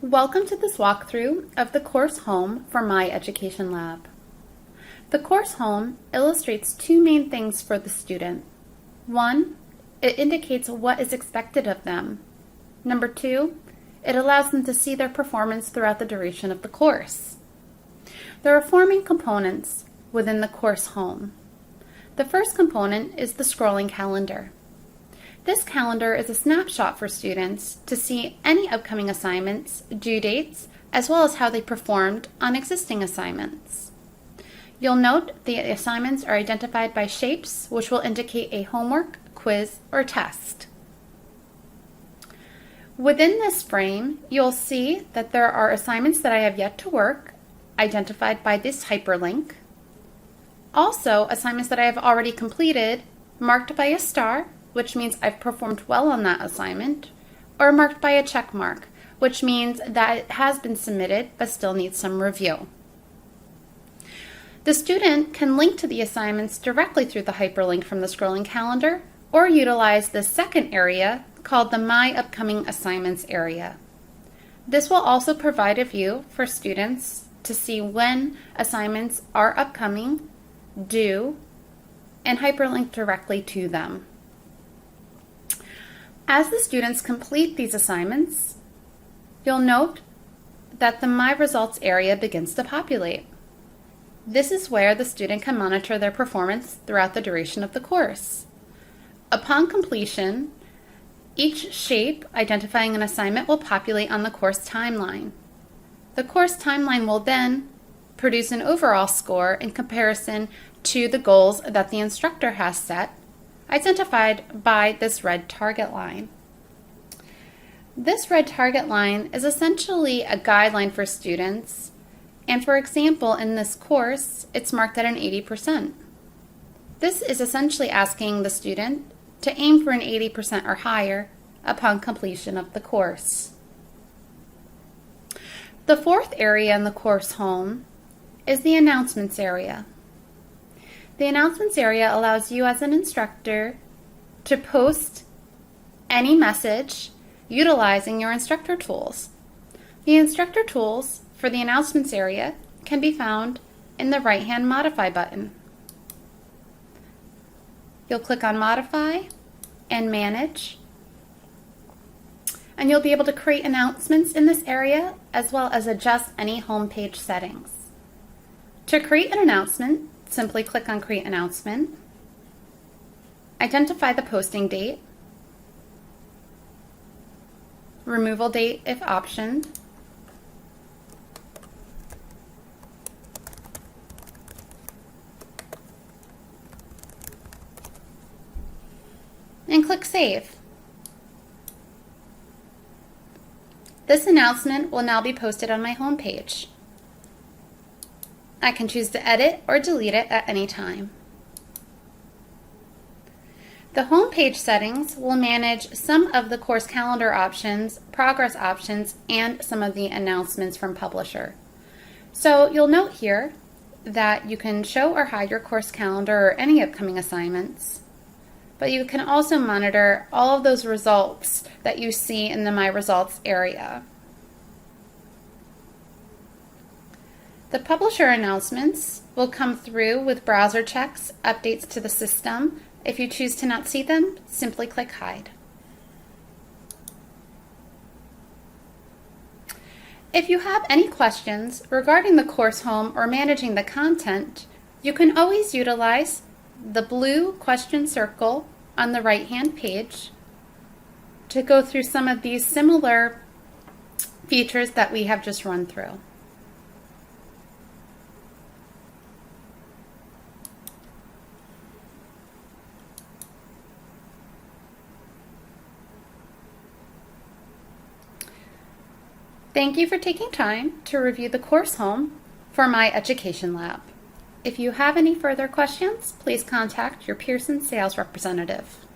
Welcome to this walkthrough of the course home for MyEducationLab. The course home illustrates two main things for the student. One, it indicates what is expected of them. Number two, it allows them to see their performance throughout the duration of the course. There are four main components within the course home. The first component is the scrolling calendar. This calendar is a snapshot for students to see any upcoming assignments, due dates, as well as how they performed on existing assignments. You'll note the assignments are identified by shapes, which will indicate a homework, quiz, or test. Within this frame, you'll see that there are assignments that I have yet to work, identified by this hyperlink. Also, assignments that I have already completed, marked by a star, which means I've performed well on that assignment, or marked by a check mark, which means that it has been submitted but still needs some review. The student can link to the assignments directly through the hyperlink from the scrolling calendar, or utilize the second area called the My Upcoming Assignments area. This will also provide a view for students to see when assignments are upcoming, due, and hyperlink directly to them. As the students complete these assignments, you'll note that the My Results area begins to populate. This is where the student can monitor their performance throughout the duration of the course. Upon completion, each shape identifying an assignment will populate on the course timeline. The course timeline will then produce an overall score in comparison to the goals that the instructor has set, identified by this red target line. This red target line is essentially a guideline for students, and for example, in this course, it's marked at an 80%. This is essentially asking the student to aim for an 80% or higher upon completion of the course. The fourth area in the course home is the announcements area. The announcements area allows you as an instructor to post any message utilizing your instructor tools. The instructor tools for the announcements area can be found in the right-hand Modify button. You'll click on Modify and Manage, and you'll be able to create announcements in this area as well as adjust any homepage settings. To create an announcement, simply click on Create Announcement, identify the posting date, removal date if optioned, and click Save. This announcement will now be posted on my homepage. I can choose to edit or delete it at any time. The homepage settings will manage some of the course calendar options, progress options, and some of the announcements from Publisher. So you'll note here that you can show or hide your course calendar or any upcoming assignments, but you can also monitor all of those results that you see in the My Results area. The Publisher announcements will come through with browser checks, updates to the system. If you choose to not see them, simply click Hide. If you have any questions regarding the course home or managing the content, you can always utilize the blue question circle on the right-hand page to go through some of these similar features that we have just run through. Thank you for taking time to review the course home for MyEducationLab. If you have any further questions, please contact your Pearson sales representative.